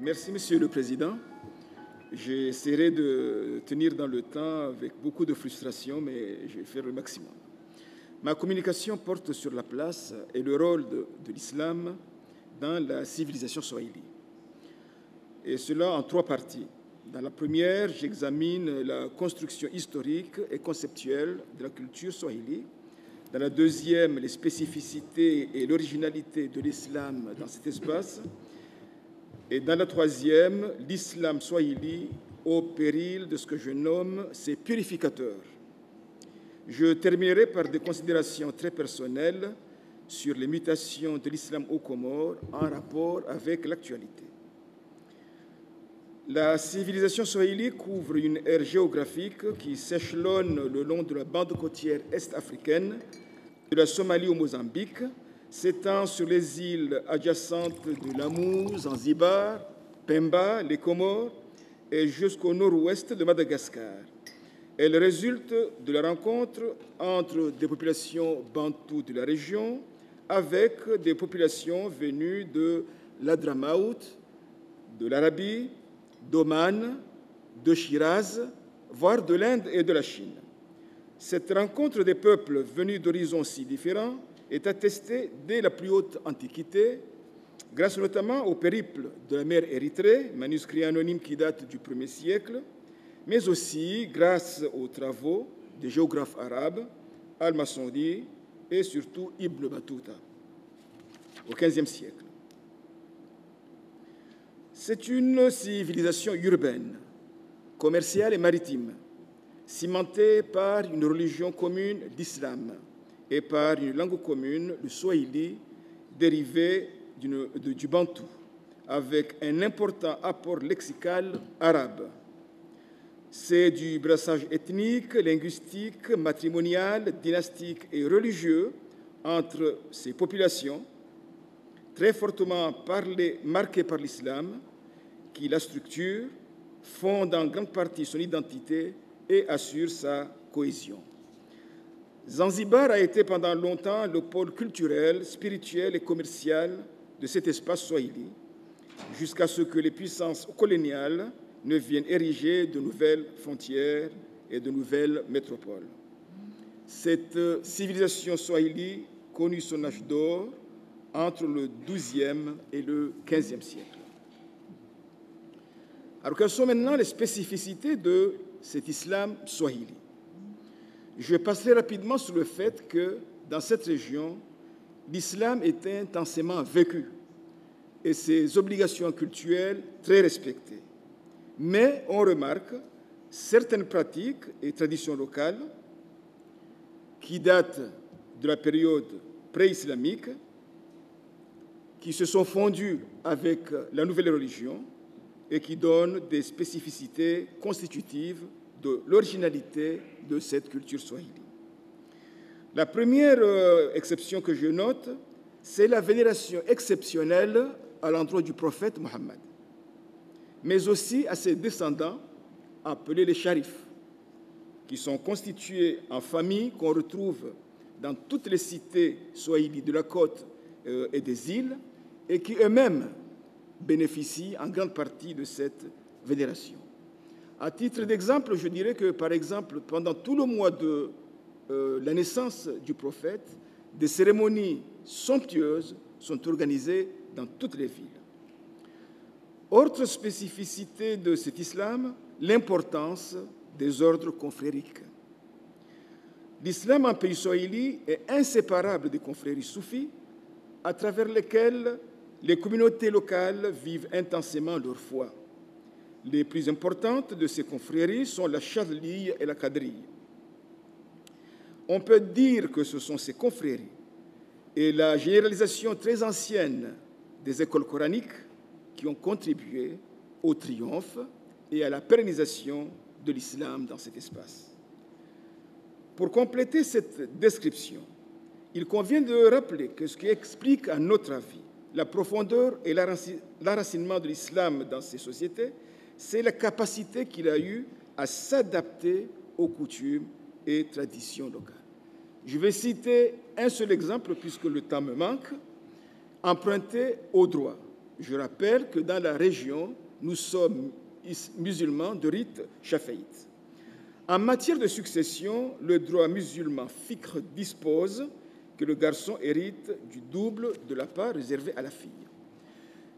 Merci, Monsieur le Président. J'essaierai de tenir dans le temps avec beaucoup de frustration, mais je vais faire le maximum. Ma communication porte sur la place et le rôle de l'islam dans la civilisation swahili. Et cela en trois parties. Dans la première, j'examine la construction historique et conceptuelle de la culture swahili. Dans la deuxième, les spécificités et l'originalité de l'islam dans cet espace. Et dans la troisième, l'islam swahili au péril de ce que je nomme ses purificateurs. Je terminerai par des considérations très personnelles sur les mutations de l'islam aux Comores en rapport avec l'actualité. La civilisation swahili couvre une aire géographique qui s'échelonne le long de la bande côtière est-africaine, de la Somalie au Mozambique, s'étend sur les îles adjacentes de Lamu, Zanzibar, Pemba, les Comores et jusqu'au nord-ouest de Madagascar. Elle résulte de la rencontre entre des populations bantoues de la région avec des populations venues de l'Hadramaout, de l'Arabie, d'Oman, de Shiraz, voire de l'Inde et de la Chine. Cette rencontre des peuples venus d'horizons si différents est attestée dès la plus haute Antiquité, grâce notamment au périple de la mer Érythrée, manuscrit anonyme qui date du 1er siècle, mais aussi grâce aux travaux des géographes arabes, Al-Masudi et surtout Ibn Battuta, au XVe siècle. C'est une civilisation urbaine, commerciale et maritime, cimentée par une religion commune d'islam et par une langue commune, le swahili, dérivé du bantou, avec un important apport lexical arabe. C'est du brassage ethnique, linguistique, matrimonial, dynastique et religieux entre ces populations, très fortement marquées par l'islam, qui la structure, fonde en grande partie son identité et assure sa cohésion. Zanzibar a été pendant longtemps le pôle culturel, spirituel et commercial de cet espace swahili, jusqu'à ce que les puissances coloniales ne viennent ériger de nouvelles frontières et de nouvelles métropoles. Cette civilisation swahili connut son âge d'or entre le XIIe et le XVe siècle. Alors, quelles sont maintenant les spécificités de cet islam swahili? Je passerai rapidement sur le fait que, dans cette région, l'islam est intensément vécu et ses obligations cultuelles très respectées. Mais on remarque certaines pratiques et traditions locales qui datent de la période pré-islamique, qui se sont fondues avec la nouvelle religion et qui donnent des spécificités constitutives de l'originalité de cette culture swahili. La première exception que je note, c'est la vénération exceptionnelle à l'endroit du prophète Mohammed, mais aussi à ses descendants, appelés les sharifs, qui sont constitués en familles qu'on retrouve dans toutes les cités swahili de la côte et des îles, et qui eux-mêmes bénéficient en grande partie de cette vénération. À titre d'exemple, je dirais que, par exemple, pendant tout le mois de la naissance du prophète, des cérémonies somptueuses sont organisées dans toutes les villes. Autre spécificité de cet islam, l'importance des ordres confrériques. L'islam en pays swahili est inséparable des confréries soufis, à travers lesquelles les communautés locales vivent intensément leur foi. Les plus importantes de ces confréries sont la Chadliya et la Qadriya. On peut dire que ce sont ces confréries et la généralisation très ancienne des écoles coraniques qui ont contribué au triomphe et à la pérennisation de l'islam dans cet espace. Pour compléter cette description, il convient de rappeler que ce qui explique, à notre avis, la profondeur et l'enracinement de l'islam dans ces sociétés, c'est la capacité qu'il a eue à s'adapter aux coutumes et traditions locales. Je vais citer un seul exemple, puisque le temps me manque, emprunté au droit. Je rappelle que dans la région, nous sommes musulmans de rite chafaïte. En matière de succession, le droit musulman fiqh dispose que le garçon hérite du double de la part réservée à la fille.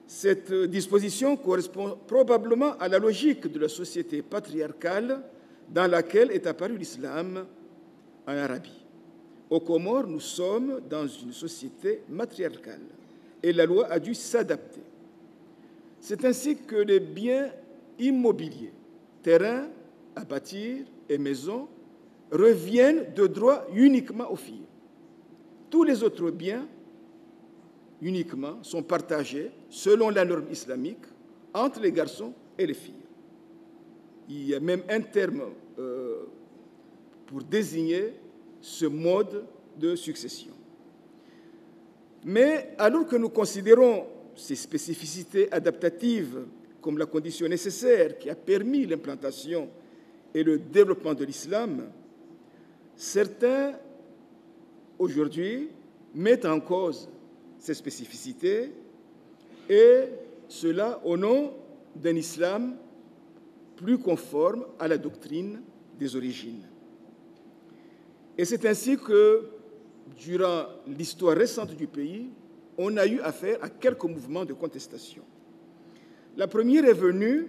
Cette disposition correspond probablement à la logique de la société patriarcale dans laquelle est apparu l'islam en Arabie. Aux Comores, nous sommes dans une société matriarcale et la loi a dû s'adapter. C'est ainsi que les biens immobiliers, terrains à bâtir et maisons reviennent de droit uniquement aux filles. Tous les autres biens uniquement sont partagés selon la norme islamique entre les garçons et les filles. Il y a même un terme pour désigner ce mode de succession. Mais alors que nous considérons ces spécificités adaptatives comme la condition nécessaire qui a permis l'implantation et le développement de l'islam, certains, aujourd'hui, mettent en cause ces spécificités, et cela au nom d'un islam plus conforme à la doctrine des origines. Et c'est ainsi que, durant l'histoire récente du pays, on a eu affaire à quelques mouvements de contestation. La première est venue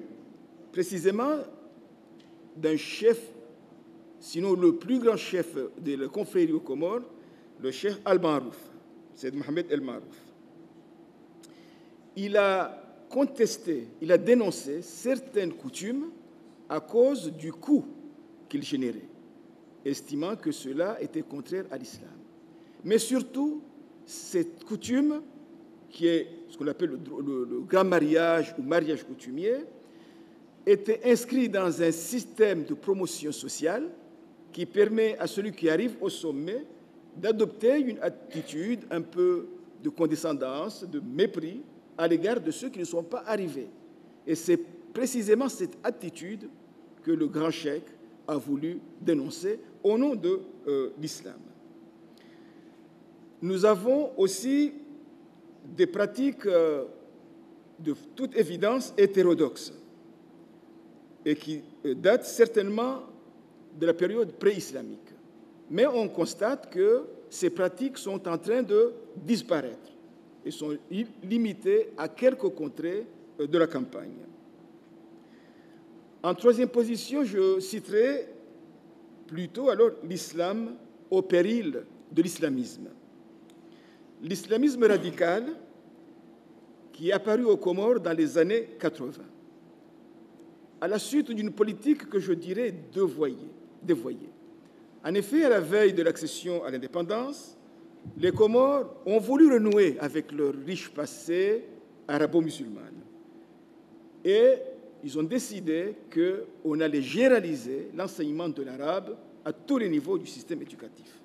précisément d'un chef, sinon le plus grand chef de la confrérie aux Comores, le cheikh Al-Marouf, c'est Mohamed El-Marouf. Il a contesté, il a dénoncé certaines coutumes à cause du coût qu'il générait, estimant que cela était contraire à l'islam. Mais surtout, cette coutume, qui est ce qu'on appelle le grand mariage ou mariage coutumier, était inscrit dans un système de promotion sociale qui permet à celui qui arrive au sommet d'adopter une attitude un peu de condescendance, de mépris à l'égard de ceux qui ne sont pas arrivés. Et c'est précisément cette attitude que le grand cheikh a voulu dénoncer au nom de l'islam. Nous avons aussi des pratiques de toute évidence hétérodoxes et qui datent certainement de la période pré-islamique. Mais on constate que ces pratiques sont en train de disparaître et sont limitées à quelques contrées de la campagne. En troisième position, je citerai plutôt alors l'islam au péril de l'islamisme. L'islamisme radical qui est apparu aux Comores dans les années 80, à la suite d'une politique que je dirais dévoyée. En effet, à la veille de l'accession à l'indépendance, les Comores ont voulu renouer avec leur riche passé arabo-musulman. Et ils ont décidé qu'on allait généraliser l'enseignement de l'arabe à tous les niveaux du système éducatif.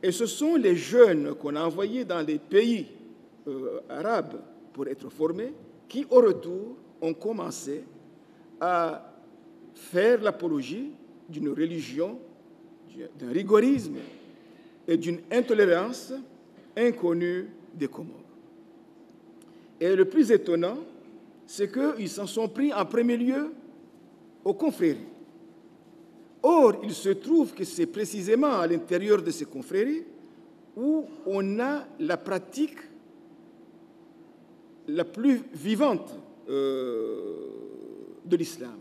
Et ce sont les jeunes qu'on a envoyés dans les pays arabes pour être formés qui, au retour, ont commencé à faire l'apologie d'une religion, d'un rigorisme et d'une intolérance inconnue des Comores. Et le plus étonnant, c'est qu'ils s'en sont pris en premier lieu aux confréries. Or, il se trouve que c'est précisément à l'intérieur de ces confréries où on a la pratique la plus vivante de l'islam.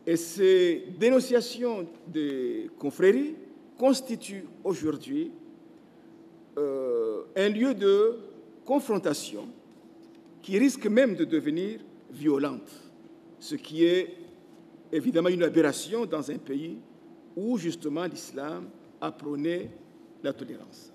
Et ces dénonciations des confréries constituent aujourd'hui un lieu de confrontation qui risque même de devenir violente, ce qui est évidemment une aberration dans un pays où justement l'islam a prôné la tolérance.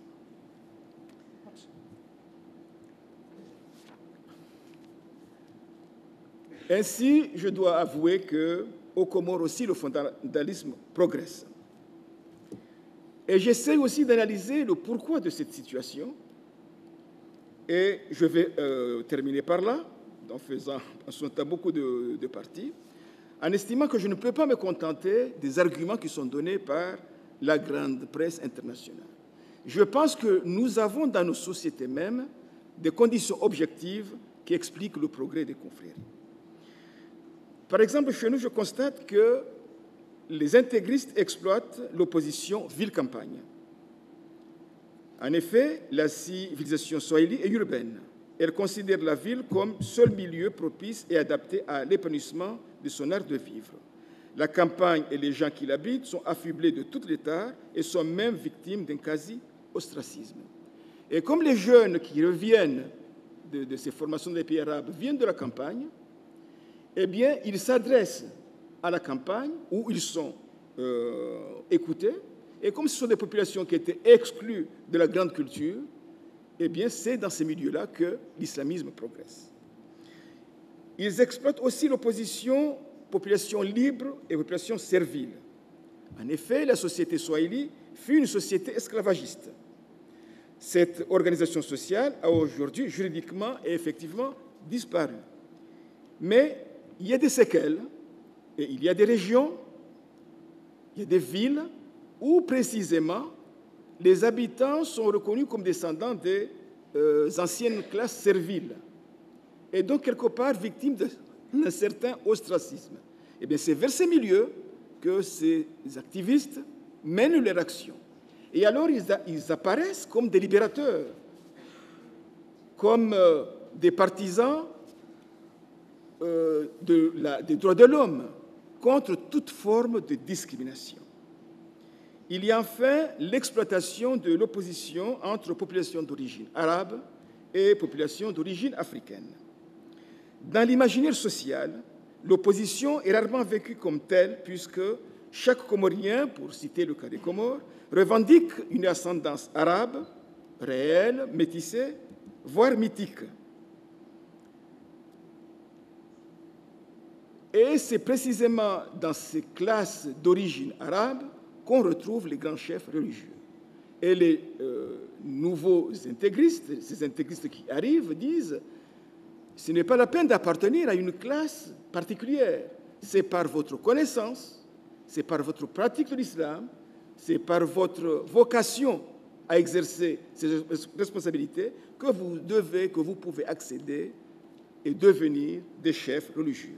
Ainsi, je dois avouer qu'aux Comores aussi, le fondamentalisme progresse. Et j'essaie aussi d'analyser le pourquoi de cette situation. Et je vais terminer par là, en sautant beaucoup de parties, en estimant que je ne peux pas me contenter des arguments qui sont donnés par la grande presse internationale. Je pense que nous avons dans nos sociétés mêmes des conditions objectives qui expliquent le progrès des confréries. Par exemple, chez nous, je constate que les intégristes exploitent l'opposition ville-campagne. En effet, la civilisation swahili est urbaine. Elle considère la ville comme seul milieu propice et adapté à l'épanouissement de son art de vivre. La campagne et les gens qui l'habitent sont affublés de toutes les tares et sont même victimes d'un quasi-ostracisme. Et comme les jeunes qui reviennent de ces formations des pays arabes viennent de la campagne, eh bien, ils s'adressent à la campagne où ils sont écoutés. Et comme ce sont des populations qui étaient exclues de la grande culture, eh bien, c'est dans ces milieux-là que l'islamisme progresse. Ils exploitent aussi l'opposition population libre et population servile. En effet, la société swahili fut une société esclavagiste. Cette organisation sociale a aujourd'hui juridiquement et effectivement disparu. Mais il y a des séquelles, et il y a des régions, il y a des villes où précisément les habitants sont reconnus comme descendants des anciennes classes serviles et donc quelque part victimes d'un certain ostracisme. Eh bien, c'est vers ces milieux que ces activistes mènent leur action. Et alors, ils apparaissent comme des libérateurs, comme des partisans des droits de l'homme, contre toute forme de discrimination. Il y a enfin l'exploitation de l'opposition entre populations d'origine arabe et populations d'origine africaine. Dans l'imaginaire social, l'opposition est rarement vécue comme telle, puisque chaque Comorien, pour citer le cas des Comores, revendique une ascendance arabe, réelle, métissée, voire mythique. Et c'est précisément dans ces classes d'origine arabe qu'on retrouve les grands chefs religieux. Et les nouveaux intégristes, ces intégristes qui arrivent, disent « ce n'est pas la peine d'appartenir à une classe particulière, c'est par votre connaissance, c'est par votre pratique de l'islam, c'est par votre vocation à exercer ces responsabilités que vous pouvez accéder et devenir des chefs religieux. »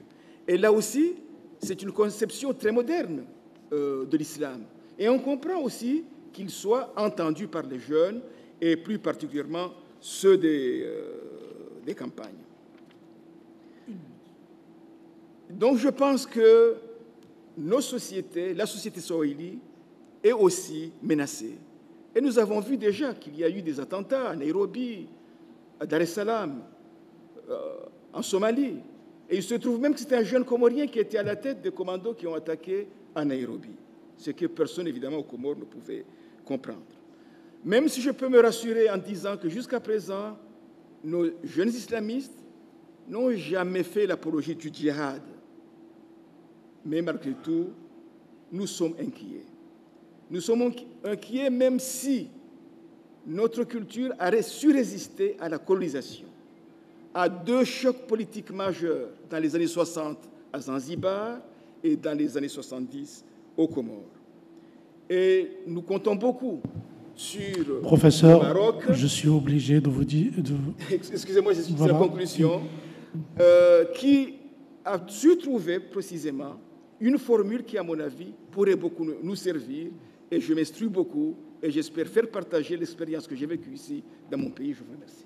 Et là aussi, c'est une conception très moderne de l'islam. Et on comprend aussi qu'il soit entendu par les jeunes, et plus particulièrement ceux des campagnes. Donc je pense que nos sociétés, la société swahili, est aussi menacée. Et nous avons vu déjà qu'il y a eu des attentats à Nairobi, à Dar es Salaam, en Somalie. Et il se trouve même que c'était un jeune Comorien qui était à la tête des commandos qui ont attaqué à Nairobi. Ce que personne, évidemment, aux Comores ne pouvait comprendre. Même si je peux me rassurer en disant que jusqu'à présent, nos jeunes islamistes n'ont jamais fait l'apologie du djihad. Mais malgré tout, nous sommes inquiets. Nous sommes inquiets même si notre culture a su résister à la colonisation, à deux chocs politiques majeurs dans les années 60 à Zanzibar et dans les années 70 aux Comores. Et nous comptons beaucoup sur Professeur, le Maroc. Je suis obligé de vous dire... Excusez-moi, c'est voilà. la conclusion. Qui a su trouver précisément une formule qui, à mon avis, pourrait beaucoup nous servir. Et je m'instruis beaucoup et j'espère faire partager l'expérience que j'ai vécue ici dans mon pays. Je vous remercie.